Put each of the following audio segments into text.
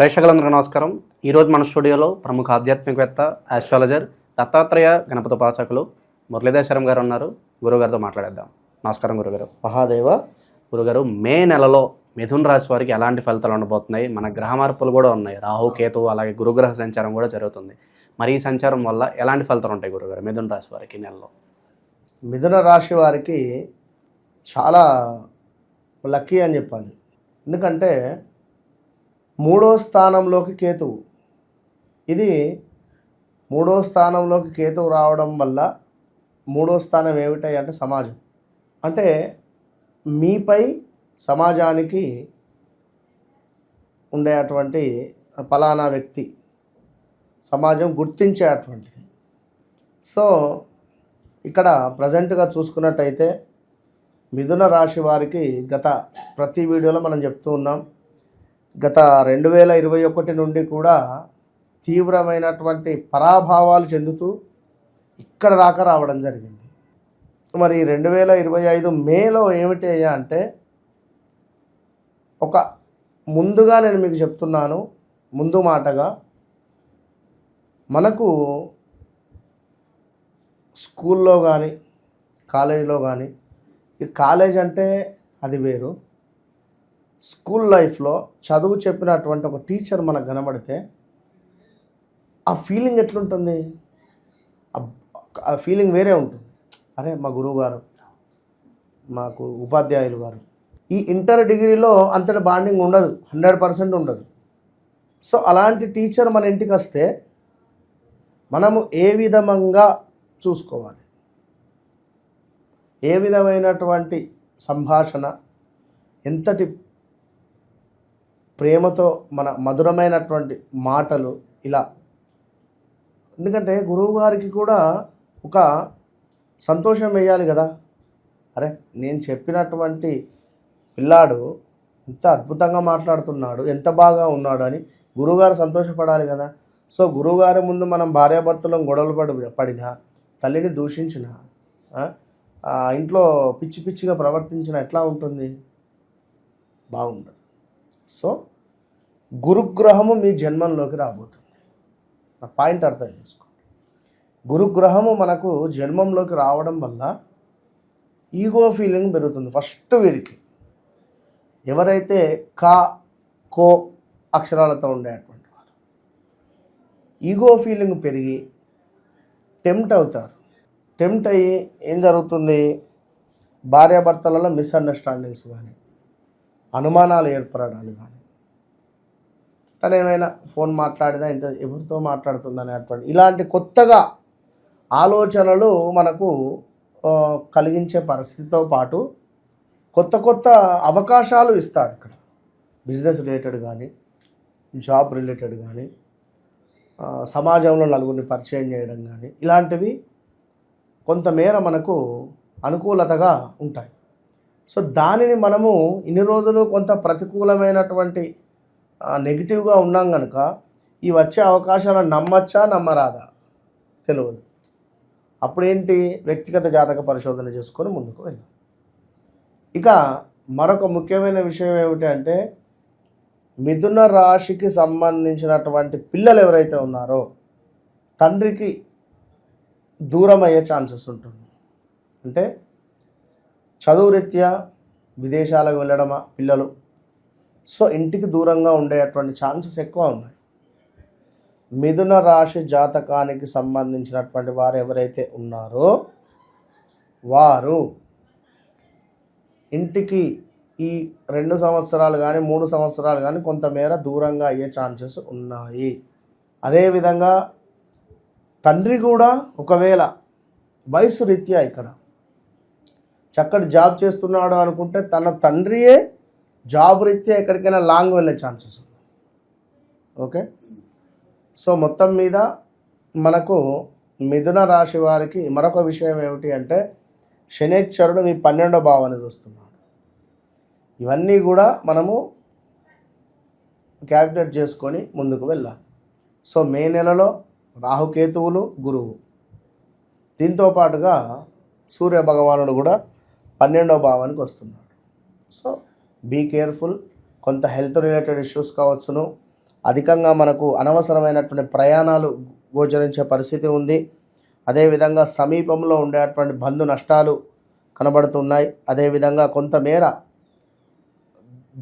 ప్రేక్షకులందరికీ నమస్కారం. ఈరోజు మన స్టూడియోలో ప్రముఖ ఆధ్యాత్మికవేత్త, ఆస్ట్రాలజర్, దత్తాత్రేయ గణపతి ఉపాసకులు మురళీధర్ గారు ఉన్నారు. గురుగారితో మాట్లాడేద్దాం. నమస్కారం గురుగారు. మహాదేవ. గురుగారు, మే నెలలో మిథున రాశి వారికి ఎలాంటి ఫలితాలు ఉండబోతున్నాయి? మన గ్రహ మార్పులు కూడా ఉన్నాయి. రాహు, కేతు, అలాగే గురుగ్రహ సంచారం కూడా జరుగుతుంది. మరి ఈ సంచారం వల్ల ఎలాంటి ఫలితాలు ఉంటాయి గురుగారు మిథున రాశి వారికి నెలలో? మిథున రాశి వారికి చాలా లక్కీ అని చెప్పాలి. ఎందుకంటే 3వ స్థానంలోకి కేతువు, ఇది 3వ స్థానంలోకి కేతువు రావడం వల్ల 3వ స్థానం ఏమిటాయి అంటే సమాజం. అంటే మీపై సమాజానికి ఉండేటువంటి ఫలానా వ్యక్తి, సమాజం గుర్తించేటువంటిది. సో ఇక్కడ ప్రజెంట్గా చూసుకున్నట్టయితే మిథున రాశి వారికి గత ప్రతి వీడియోలో మనం చెప్తూ ఉన్నాం, గత 2021 నుండి కూడా తీవ్రమైనటువంటి పరాభావాలు చెందుతూ ఇక్కడ దాకా రావడం జరిగింది. మరి 2025 మేలో ఏమిటి అయ్యా అంటే, ఒక ముందుగా నేను మీకు చెప్తున్నాను, ముందు మాటగా మనకు స్కూల్లో కానీ కాలేజీలో కానీ, ఈ కాలేజ్ అంటే అది వేరు, స్కూల్ లైఫ్లో చదువు చెప్పినటువంటి ఒక టీచర్ మనకు కనబడితే ఆ ఫీలింగ్ ఎట్లుంటుంది? ఆ ఫీలింగ్ వేరే ఉంటుంది. అరే మా గురువు గారు, మాకు ఉపాధ్యాయులు గారు. ఈ ఇంటర్ డిగ్రీలో అంతటి బాండింగ్ ఉండదు, 100% ఉండదు. సో అలాంటి టీచర్ మన ఇంటికి వస్తే మనము ఏ విధంగా చూసుకోవాలి, ఏ విధమైనటువంటి సంభాషణ, ఎంతటి ప్రేమతో మన మధురమైనటువంటి మాటలు ఇలా. ఎందుకంటే గురువు గారికి కూడా ఒక సంతోషం వేయాలి కదా. అరే నేను చెప్పినటువంటి పిల్లాడు ఎంత అద్భుతంగా మాట్లాడుతున్నాడు, ఎంత బాగా ఉన్నాడు అని గురువుగారు సంతోషపడాలి కదా. సో గురువుగారి ముందు మనం భార్యాభర్తలను గొడవలు పడినా, తల్లిని దూషించిన, ఇంట్లో పిచ్చి పిచ్చిగా ప్రవర్తించిన ఎట్లా ఉంటుంది? బాగుండదు. సో గురుగ్రహము మీ జన్మంలోకి రాబోతుంది. ఆ పాయింట్ అర్థం చేసుకోండి. గురుగ్రహము మనకు జన్మంలోకి రావడం వల్ల ఈగో ఫీలింగ్ పెరుగుతుంది. ఫస్ట్ వీరికి ఎవరైతే కా, కో అక్షరాలతో ఉండేటువంటి వారు ఈగో ఫీలింగ్ పెరిగి టెంప్ట్ అవుతారు. టెంప్ట్ అయ్యి ఏం జరుగుతుంది? భార్యాభర్తలలో మిస్అండర్స్టాండింగ్స్ కానీ, అనుమానాలు ఏర్పడడాలు కానీ, తను ఏమైనా ఫోన్ మాట్లాడినా ఇంత ఎవరితో మాట్లాడుతుందనేటువంటి ఇలాంటి కొత్తగా ఆలోచనలు మనకు కలిగించే పరిస్థితితో పాటు కొత్త కొత్త అవకాశాలు ఇస్తాడు. ఇక్కడ బిజినెస్ రిలేటెడ్ కానీ, జాబ్ రిలేటెడ్ కానీ, సమాజంలో నలుగురిని పరిచయం చేయడం కానీ, ఇలాంటివి కొంతమేర మనకు అనుకూలతగా ఉంటాయి. సో దానిని మనము ఇన్ని రోజులు కొంత ప్రతికూలమైనటువంటి నెగిటివ్గా ఉన్నాం కనుక ఈ వచ్చే అవకాశాలను నమ్మచ్చా నమ్మరాదా తెలియదు. అప్పుడేంటి? వ్యక్తిగత జాతక పరిశోధన చేసుకొని ముందుకు వెళ్ళాం. ఇక మరొక ముఖ్యమైన విషయం ఏమిటి అంటే, మిథున రాశికి సంబంధించినటువంటి పిల్లలు ఎవరైతే ఉన్నారో తండ్రికి దూరం అయ్యే ఛాన్సెస్ ఉంటుంది. అంటే చదువు రీత్యా విదేశాలకు వెళ్ళడమా పిల్లలు, సో ఇంటికి దూరంగా ఉండేటువంటి ఛాన్సెస్ ఎక్కువ ఉన్నాయి. మిథున రాశి జాతకానికి సంబంధించినటువంటి వారు ఎవరైతే ఉన్నారో వారు ఇంటికి ఈ 2 సంవత్సరాలు కానీ 3 సంవత్సరాలు కానీ కొంతమేర దూరంగా అయ్యే ఛాన్సెస్ ఉన్నాయి. అదేవిధంగా తండ్రి కూడా ఒకవేళ వయసు రీత్యా ఇక్కడ చక్కటి జాబ్ చేస్తున్నాడు అనుకుంటే తన తండ్రియే జాబ్ రీత్యా ఎక్కడికైనా లాంగ్ వెళ్ళే ఛాన్సెస్ ఉంది. ఓకే. సో మొత్తం మీద మనకు మిథున రాశి వారికి మరొక విషయం ఏమిటి అంటే, శనేశ్వరుడు మీ 12వ భావాన్ని చూస్తున్నాడు. ఇవన్నీ కూడా మనము క్యాల్కులేట్ చేసుకొని ముందుకు వెళ్ళాలి. సో మే నెలలో రాహుకేతువులు, గురువు, దీంతో పాటుగా సూర్య భగవానుడు కూడా 12వ భావానికి వస్తున్నాడు. So be careful. కొంత హెల్త్ రిలేటెడ్ ఇష్యూస్ కావచ్చును, అధికంగా మనకు అనవసరమైనటువంటి ప్రయాణాలు గోచరించే పరిస్థితి ఉంది. అదేవిధంగా సమీపంలో ఉండేటువంటి బంధు నష్టాలు కనబడుతున్నాయి. అదేవిధంగా కొంతమేర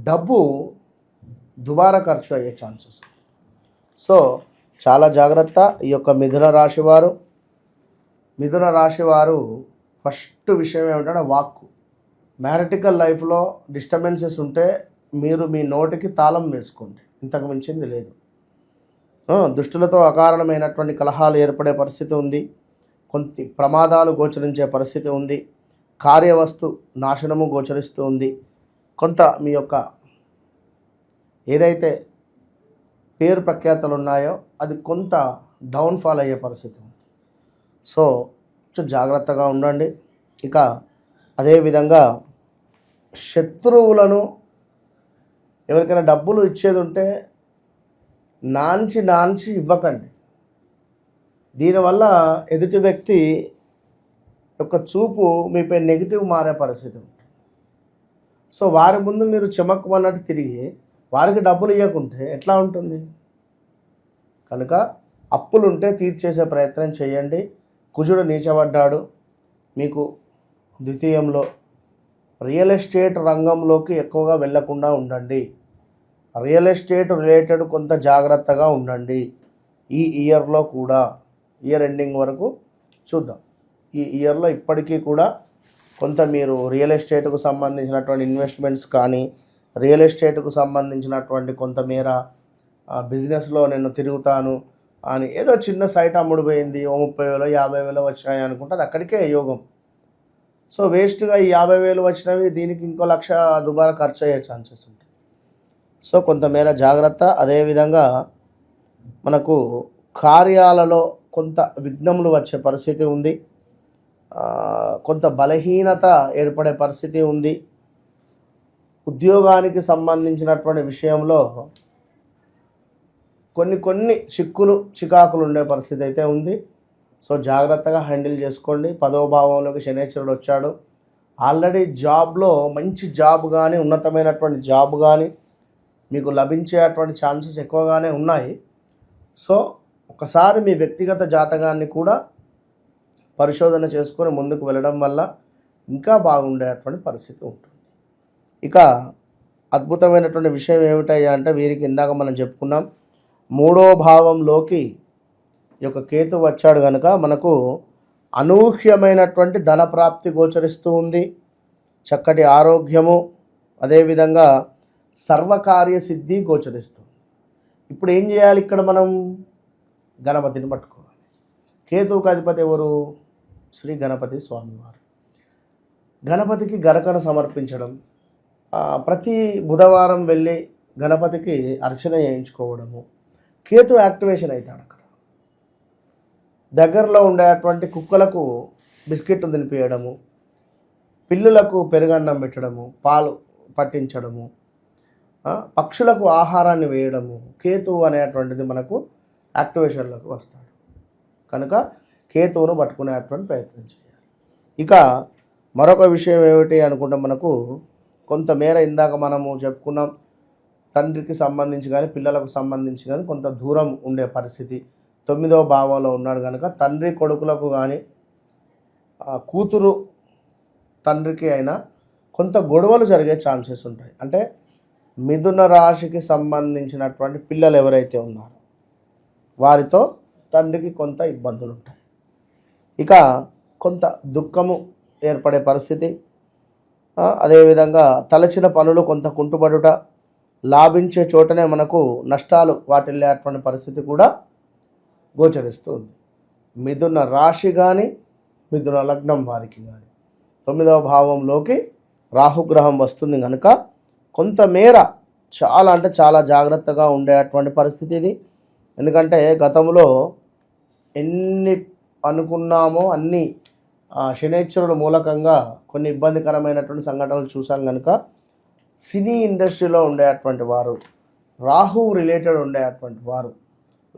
డబ్బు దుబారా ఖర్చు అయ్యే ఛాన్సెస్. సో చాలా జాగ్రత్త ఈ యొక్క మిథున రాశి వారు ఫస్ట్ విషయం ఏమిటంటే వాక్కు. మ్యారిటికల్ లైఫ్లో డిస్టర్బెన్సెస్ ఉంటే మీరు మీ నోటికి తాళం వేసుకోండి, ఇంతకు మించింది లేదు. దుష్టులతో అకారణమైనటువంటి కలహాలు ఏర్పడే పరిస్థితి ఉంది. కొంత ప్రమాదాలు గోచరించే పరిస్థితి ఉంది. కార్యవస్తు నాశనము గోచరిస్తూ ఉంది. కొంత మీ యొక్క ఏదైతే పేరు ప్రఖ్యాతలు ఉన్నాయో అది కొంత డౌన్ఫాల్ అయ్యే పరిస్థితి ఉంది. సో కొంచెం జాగ్రత్తగా ఉండండి. ఇక అదేవిధంగా శత్రువులను ఎవరికైనా డబ్బులు ఇచ్చేది ఉంటే నాంచి ఇవ్వకండి. దీనివల్ల ఎదుటి వ్యక్తి యొక్క చూపు మీపై నెగిటివ్ మారే పరిస్థితి ఉంటుంది. సో వారి ముందు మీరు చెమక్కుమన్నట్టు తిరిగి వారికి డబ్బులు ఇవ్వకుంటే ఎట్లా ఉంటుంది? కనుక అప్పులుంటే తీర్చేసే ప్రయత్నం చేయండి. కుజుడు నీచబడ్డాడు. మీకు ద్వితీయంలో రియల్ ఎస్టేట్ రంగంలోకి ఎక్కువగా వెళ్లకుండా ఉండండి. రియల్ ఎస్టేట్ రిలేటెడ్ కొంత జాగ్రత్తగా ఉండండి. ఈ ఇయర్లో కూడా ఇయర్ ఎండింగ్ వరకు చూద్దాం. ఈ ఇయర్లో ఇప్పటికీ కూడా కొంత మీరు రియల్ ఎస్టేట్కు సంబంధించినటువంటి ఇన్వెస్ట్మెంట్స్ కానీ రియల్ ఎస్టేట్కు సంబంధించినటువంటి కొంతమేర బిజినెస్లో నేను తిరుగుతాను అని ఏదో చిన్న సైట్ అమ్ముడుపోయింది, 30,000 50,000 వచ్చాయి అనుకుంటే అది అక్కడికే యోగం. సో వేస్ట్గా ఈ 50,000 వచ్చినవి దీనికి ఇంకో 1,00,000 దుబారా ఖర్చు అయ్యే ఛాన్సెస్ ఉంటాయి. సో కొంతమేర జాగ్రత్త. అదేవిధంగా మనకు కార్యాలలో కొంత విఘ్నములు వచ్చే పరిస్థితి ఉంది. కొంత బలహీనత ఏర్పడే పరిస్థితి ఉంది. ఉద్యోగానికి సంబంధించినటువంటి విషయంలో కొన్ని చికాకులు ఉండే పరిస్థితి అయితే ఉంది. సో జాగ్రత్తగా హ్యాండిల్ చేసుకోండి. 10వ భావంలోకి శనేశ్వరుడు వచ్చాడు. ఆల్రెడీ జాబ్లో మంచి జాబ్ కానీ ఉన్నతమైనటువంటి జాబ్ కానీ మీకు లభించేటువంటి ఛాన్సెస్ ఎక్కువగానే ఉన్నాయి. సో ఒకసారి మీ వ్యక్తిగత జాతకాన్ని కూడా పరిశోధన చేసుకొని ముందుకు వెళ్ళడం వల్ల ఇంకా బాగుండేటువంటి పరిస్థితి ఉంటుంది. ఇక అద్భుతమైనటువంటి విషయం ఏమిటయ్యా అంటే వీరికి ఇందాక మనం చెప్పుకున్నాం 3వ భావంలోకి ఈ యొక్క కేతు వచ్చాడు కనుక మనకు అనూహ్యమైనటువంటి ధనప్రాప్తి గోచరిస్తూ ఉంది. చక్కటి ఆరోగ్యము, అదేవిధంగా సర్వకార్య సిద్ధి గోచరిస్తుంది. ఇప్పుడు ఏం చేయాలి? ఇక్కడ మనం గణపతిని పట్టుకోవాలి. కేతువుకు అధిపతి ఎవరు? శ్రీ గణపతి స్వామివారు. గణపతికి గరకను సమర్పించడం, ప్రతి బుధవారం వెళ్ళి గణపతికి అర్చన చేయించుకోవడము. కేతు యాక్టివేషన్ అవుతాడు. అక్కడ దగ్గరలో ఉండేటువంటి కుక్కలకు బిస్కెట్లు తినిపించడము, పిల్లులకు పెరుగన్నం పెట్టడము, పాలు పట్టించడము, పక్షులకు ఆహారాన్ని వేయడము. కేతువు అనేటువంటిది మనకు యాక్టివేషన్లోకి వస్తాడు కనుక కేతువును పట్టుకునేటువంటి ప్రయత్నం చేయాలి. ఇక మరొక విషయం ఏమిటి అనుకుంటే మనకు కొంతమేర ఇందాక మనము చెప్పుకున్నాం, తండ్రికి సంబంధించి కానీ పిల్లలకు సంబంధించి కానీ కొంత దూరం ఉండే పరిస్థితి 9వ భావంలో ఉన్నాడు కనుక తండ్రి కొడుకులకు కానీ కూతురు తండ్రికి అయినా కొంత గొడవలు జరిగే ఛాన్సెస్ ఉంటాయి. అంటే మిథున రాశికి సంబంధించినటువంటి పిల్లలు ఎవరైతే ఉన్నారో వారితో తండ్రికి కొంత ఇబ్బందులు ఉంటాయి. ఇక కొంత దుఃఖము ఏర్పడే పరిస్థితి, అదేవిధంగా తలచిన పనులు కొంత కుంటుబడుట, లాభించే చోటనే మనకు నష్టాలు వాటిల్లేటువంటి పరిస్థితి కూడా గోచరిస్తుంది. మిథున రాశి కానీ మిథున లగ్నం వారికి కానీ 9వ భావంలోకి రాహుగ్రహం వస్తుంది కనుక కొంతమేర చాలా జాగ్రత్తగా ఉండేటువంటి పరిస్థితి ఇది. ఎందుకంటే గతంలో ఎన్ని అనుకున్నామో అన్ని శనేశ్వరుడు మూలకంగా కొన్ని ఇబ్బందికరమైనటువంటి సంఘటనలు చూసాం కనుక సినీ ఇండస్ట్రీలో ఉండేటువంటి వారు, రాహు రిలేటెడ్ ఉండేటువంటి వారు,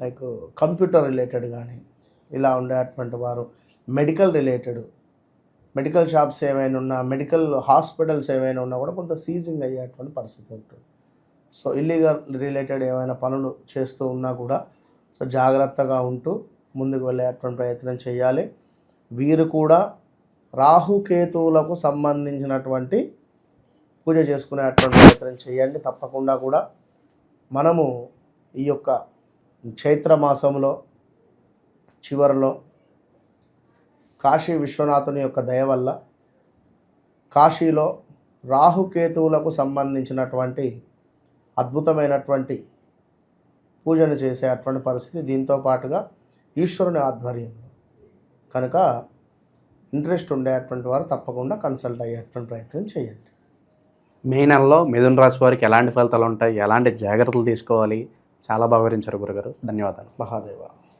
లైక్ కంప్యూటర్ రిలేటెడ్ కానీ ఇలా ఉండేటువంటి వారు, మెడికల్ షాప్స్ ఏమైనా ఉన్నా, మెడికల్ హాస్పిటల్స్ ఏమైనా ఉన్నా కూడా కొంత సీజింగ్ అయ్యేటువంటి పరిస్థితి ఉంటుంది. సో ఇల్లీగల్ రిలేటెడ్ ఏమైనా పనులు చేస్తూ ఉన్నా కూడా సో జాగ్రత్తగా ఉంటూ ముందుకు వెళ్ళేటువంటి ప్రయత్నం చేయాలి. వీరు కూడా రాహుకేతువులకు సంబంధించినటువంటి పూజ చేసుకునేటువంటి ప్రయత్నం చేయండి. తప్పకుండా కూడా మనము ఈ యొక్క చైత్ర మాసంలో చివరిలో కాశీ విశ్వనాథుని యొక్క దయ వల్ల కాశీలో రాహుకేతువులకు సంబంధించినటువంటి అద్భుతమైనటువంటి పూజను చేసే అటువంటి పరిస్థితి, దీంతో పాటుగా ఈశ్వరుని ఆధ్వర్యంలో కనుక ఇంట్రెస్ట్ ఉండేటువంటి వారు తప్పకుండా కన్సల్ట్ అయ్యేటువంటి ప్రయత్నం చేయండి. మే నెలలో మిథున రాశి వారికి ఎలాంటి ఫలితాలు ఉంటాయి, ఎలాంటి జాగ్రత్తలు తీసుకోవాలి, చాలా బాగా వివరించారు గురుగారు. ధన్యవాదాలు. మహాదేవ.